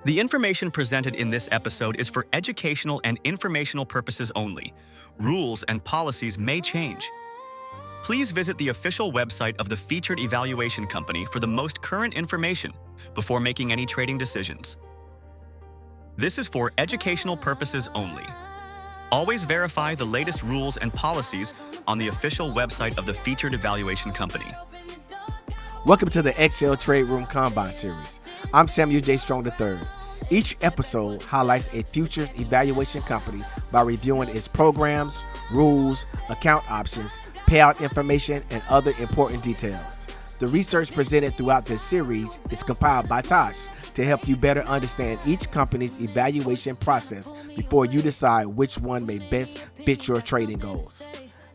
The information presented in this episode is for educational and informational purposes only. Rules and policies may change. Please visit the official website of the featured evaluation company for the most current information before making any trading decisions. This is for educational purposes only. Always verify the latest rules and policies on the official website of the featured evaluation company. Welcome to the Excel Trade Room Combine Series. I'm Samuel J. Strong III. Each episode highlights a futures evaluation company by reviewing its programs, rules, account options, payout information, and other important details. The research presented throughout this series is compiled by Tash to help you better understand each company's evaluation process before you decide which one may best fit your trading goals.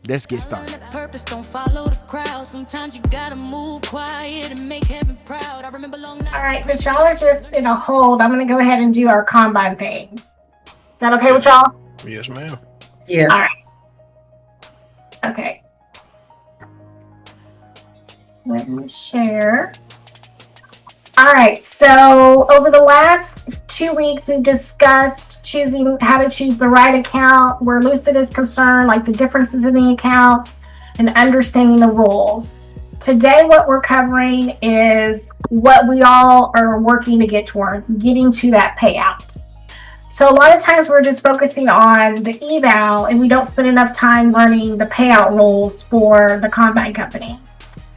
Let's get started. Purpose don't follow the crowd. Sometimes you gotta move quiet and make heaven proud. I remember long nights. All right, since y'all are just in a hold, I'm gonna go ahead and do our combine thing. Is that okay with y'all? Yes, ma'am. Yeah. All right. Okay. Let me share. All right, so over the last 2 weeks, we've discussed how to choose the right account, where Lucid is concerned, like the differences in the accounts, and understanding the rules. Today, what we're covering is what we all are working to get towards, getting to that payout. So a lot of times we're just focusing on the eval, and we don't spend enough time learning the payout rules for the combine company.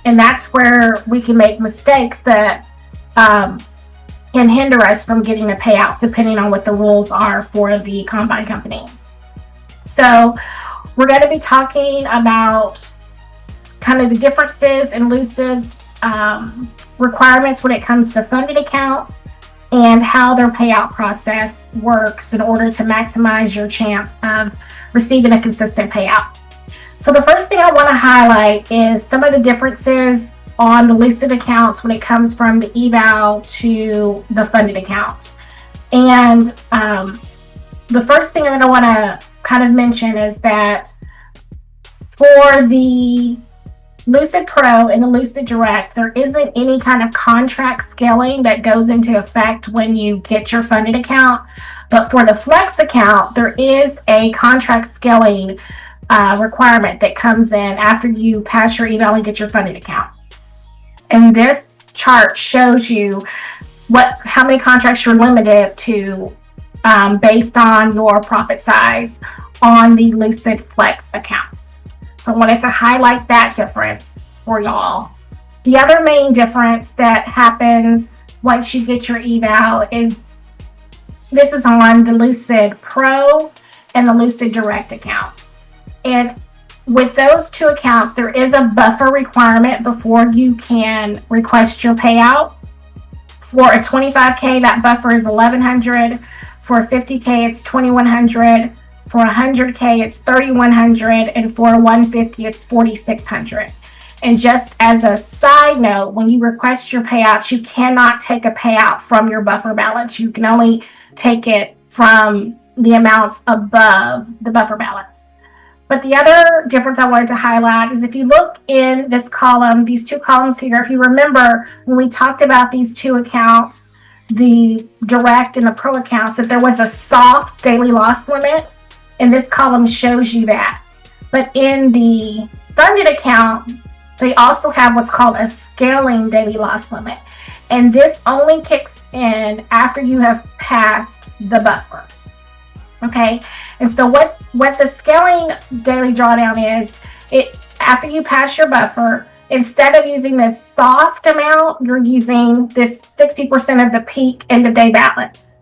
And that's where we can make mistakes that can hinder us from getting a payout, depending on what the rules are for the combine company. So we're going to be talking about kind of the differences in Lucid's requirements when it comes to funded accounts and how their payout process works in order to maximize your chance of receiving a consistent payout. So the first thing I want to highlight is some of the differences on the Lucid accounts when it comes from the eval to the funded account. And the first thing that I want to kind of mention is that for the Lucid Pro and the Lucid Direct, there isn't any kind of contract scaling that goes into effect when you get your funded account. But for the Flex account, there is a contract scaling requirement that comes in after you pass your eval and get your funded account. And this chart shows you how many contracts you're limited to based on your profit size on the Lucid Flex accounts. So I wanted to highlight that difference for y'all. The other main difference that happens once you get your eval is this is on the Lucid Pro and the Lucid Direct accounts. And with those two accounts, there is a buffer requirement before you can request your payout. For a 25K, that buffer is $1,100. For a 50K, it's $2,100. For a 100K, it's $3,100. And for a 150, it's $4,600. And just as a side note, when you request your payouts, you cannot take a payout from your buffer balance. You can only take it from the amounts above the buffer balance. But the other difference I wanted to highlight is if you look in this column, these two columns here, if you remember when we talked about these two accounts, the direct and the pro accounts, that there was a soft daily loss limit, and this column shows you that. But in the funded account, they also have what's called a scaling daily loss limit. And this only kicks in after you have passed the buffer. Okay, and so what the scaling daily drawdown is, after you pass your buffer, instead of using this soft amount, you're using this 60% of the peak end of day balance.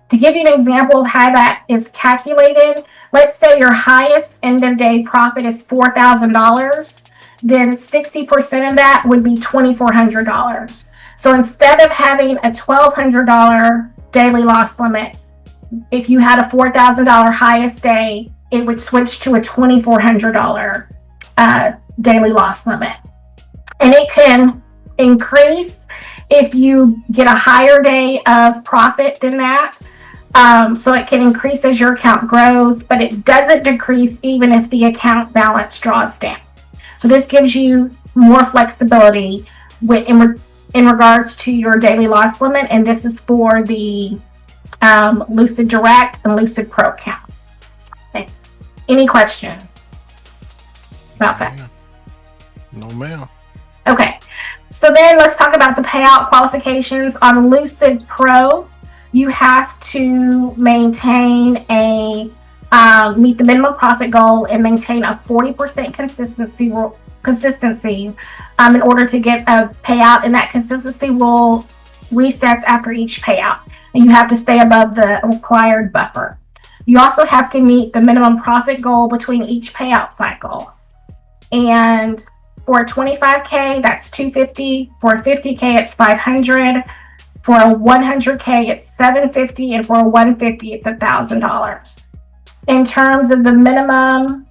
To give you an example of how that is calculated, let's say your highest end of day profit is $4,000, then 60% of that would be $2,400. So instead of having a $1,200 daily loss limit, if you had a $4,000 highest day, it would switch to a $2,400 daily loss limit. And it can increase if you get a higher day of profit than that. So it can increase as your account grows, but it doesn't decrease even if the account balance draws down. So this gives you more flexibility in regards to your daily loss limit, and this is for the Lucid Direct, and Lucid Pro accounts. Okay. Any questions about that? No, ma'am. Okay. So then let's talk about the payout qualifications. On Lucid Pro, you have to maintain meet the minimum profit goal and maintain a 40% consistency in order to get a payout, and that consistency rule resets after each payout, and you have to stay above the required buffer. You also have to meet the minimum profit goal between each payout cycle, and for a 25K, that's $250. For a 50K, it's $500. For a 100K, it's $750, and for a 150, it's $1,000. In terms of the minimum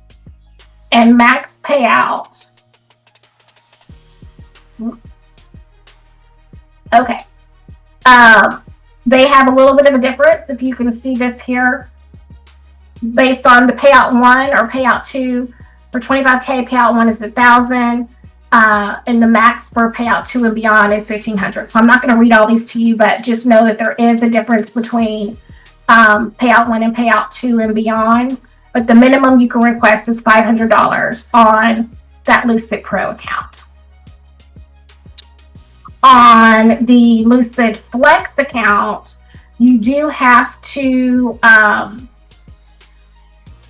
and max payout, okay, they have a little bit of a difference. If you can see this here, based on the payout 1 or payout 2. For 25K, payout 1 is $1,000, and the max for payout 2 and beyond is $1,500. So I'm not going to read all these to you, but just know that there is a difference between payout 1 and payout 2 and beyond. But the minimum you can request is $500 on that Lucid Pro account. On the Lucid Flex account, you do have to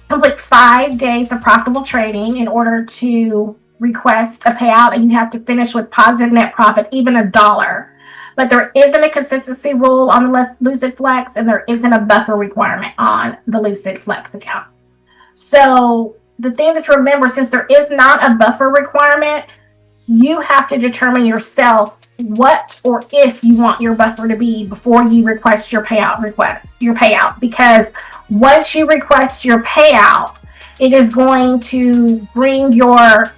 complete 5 days of profitable trading in order to request a payout, and you have to finish with positive net profit, even $1. But there isn't a consistency rule on the Lucid Flex, and there isn't a buffer requirement on the Lucid Flex account. So the thing that to remember, since there is not a buffer requirement, you have to determine yourself what or if you want your buffer to be before you request your payout, because once you request your payout, it is going to bring your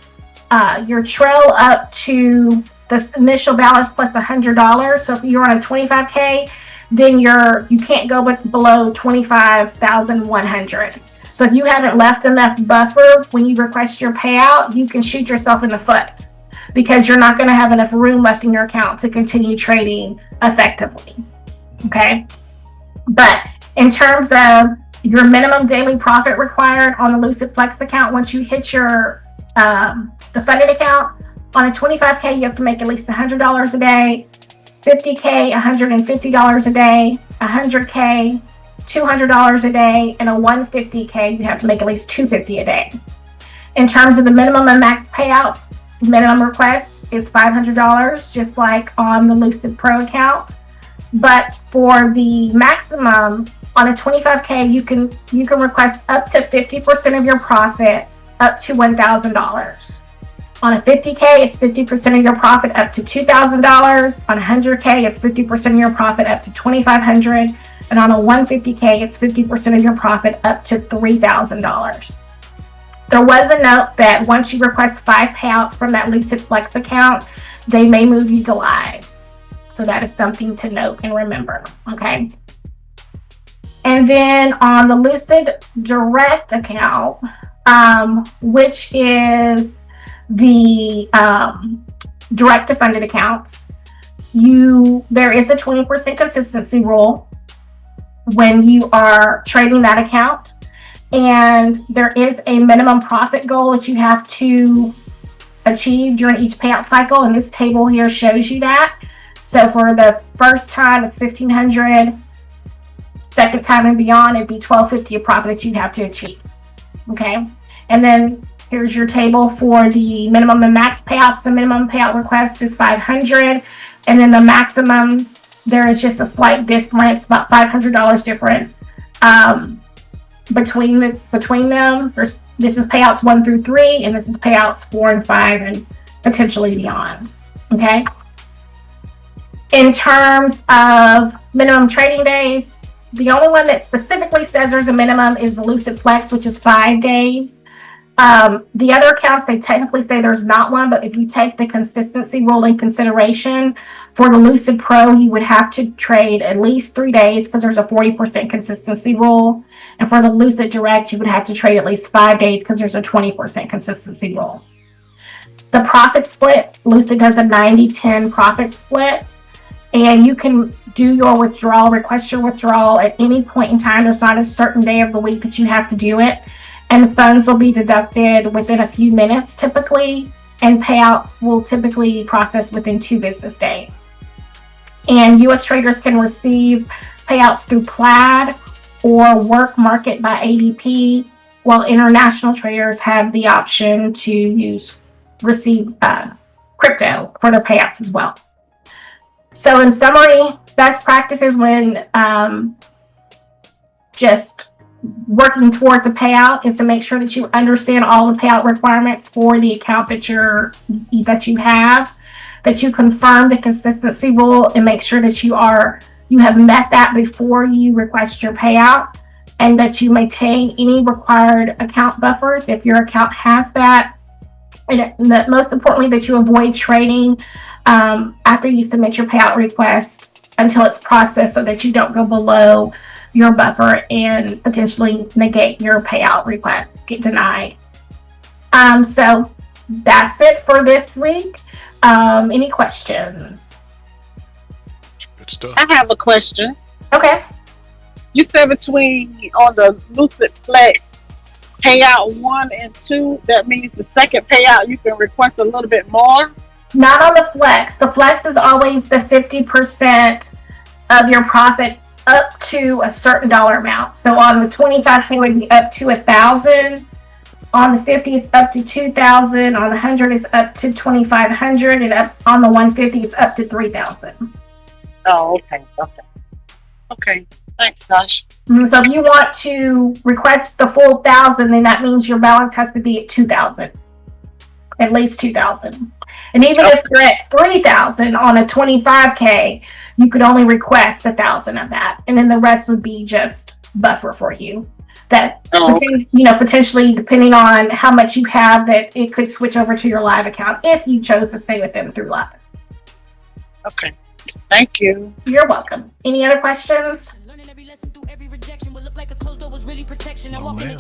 trail up to the initial balance plus $100. So if you're on a 25K, then you can't go below 25,100. So if you haven't left enough buffer when you request your payout, you can shoot yourself in the foot, because you're not going to have enough room left in your account to continue trading effectively. Okay. But in terms of your minimum daily profit required on the Lucid Flex account, once you hit your the funded account, on a 25K, you have to make at least $100 a day, 50K, $150 a day, 100K, $200 a day, and a 150K, you have to make at least $250 a day. In terms of the minimum and max payouts, minimum request is $500, just like on the Lucid Pro account. But for the maximum, on a 25K, you can request up to 50% of your profit, up to $1,000. On a 50K, it's 50% of your profit up to $2,000. On a 100K, it's 50% of your profit up to $2,500. And on a 150K, it's 50% of your profit up to $3,000. There was a note that once you request 5 payouts from that Lucid Flex account, they may move you to live. So that is something to note and remember, okay? And then on the Lucid Direct account, which is the direct to funded accounts, there is a 20% consistency rule when you are trading that account. And there is a minimum profit goal that you have to achieve during each payout cycle. And this table here shows you that. So for the first time, it's $1,500. Second time and beyond, it'd be $1,250 of profit that you'd have to achieve. Okay. And then here's your table for the minimum and max payouts. The minimum payout request is $500. And then the maximums, there is just a slight difference, about $500 difference. Between them, this is payouts 1 through 3, and this is payouts 4 and 5, and potentially beyond. Okay. In terms of minimum trading days, the only one that specifically says there's a minimum is the Lucid Flex, which is 5 days. The other accounts, they technically say there's not one, but if you take the consistency rule in consideration, for the Lucid Pro, you would have to trade at least 3 days because there's a 40% consistency rule. And for the Lucid Direct, you would have to trade at least 5 days because there's a 20% consistency rule. The profit split, Lucid does a 90-10 profit split. and you can do your withdrawal, request your withdrawal at any point in time. There's not a certain day of the week that you have to do it, and funds will be deducted within a few minutes typically, and payouts will typically process within 2 business days. And U.S. traders can receive payouts through Plaid or Work Market by ADP, while international traders have the option to receive crypto for their payouts as well. So in summary, best practices when just working towards a payout is to make sure that you understand all the payout requirements for the account that you have, that you confirm the consistency rule and make sure that you have met that before you request your payout, and that you maintain any required account buffers if your account has that. And that most importantly, that you avoid trading after you submit your payout request until it's processed, so that you don't go below your buffer and potentially negate your payout requests, get denied. So that's it for this week. Any questions? Good stuff. I have a question. Okay. You said between on the Lucid Flex payout 1 and 2, that means the second payout you can request a little bit more? Not on the Flex. The Flex is always the 50% of your profit up to a certain dollar amount. So on the 25, it would be up to 1,000. On the 50, it's up to 2,000. On the 100, it's up to 2,500, and up on the 150, it's up to 3,000. Oh, okay. Thanks, Tash. So if you want to request the full 1,000, then that means your balance has to be at 2,000, at least 2,000. And even if you're at 3,000 on a 25K, you could only request 1,000 of that, and then the rest would be just buffer for you. That potentially, depending on how much you have, that it could switch over to your live account if you chose to stay with them through live. Okay. Thank you. You're welcome. Any other questions? Oh, man.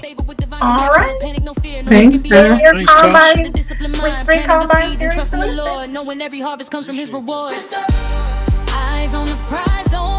All right. Thanks, Tash. Your Thanks, combine, Discipline week mind, 3 planting the combine seeds and series trusting the release. Lord, knowing every harvest comes from His reward. Eyes on the prize, don't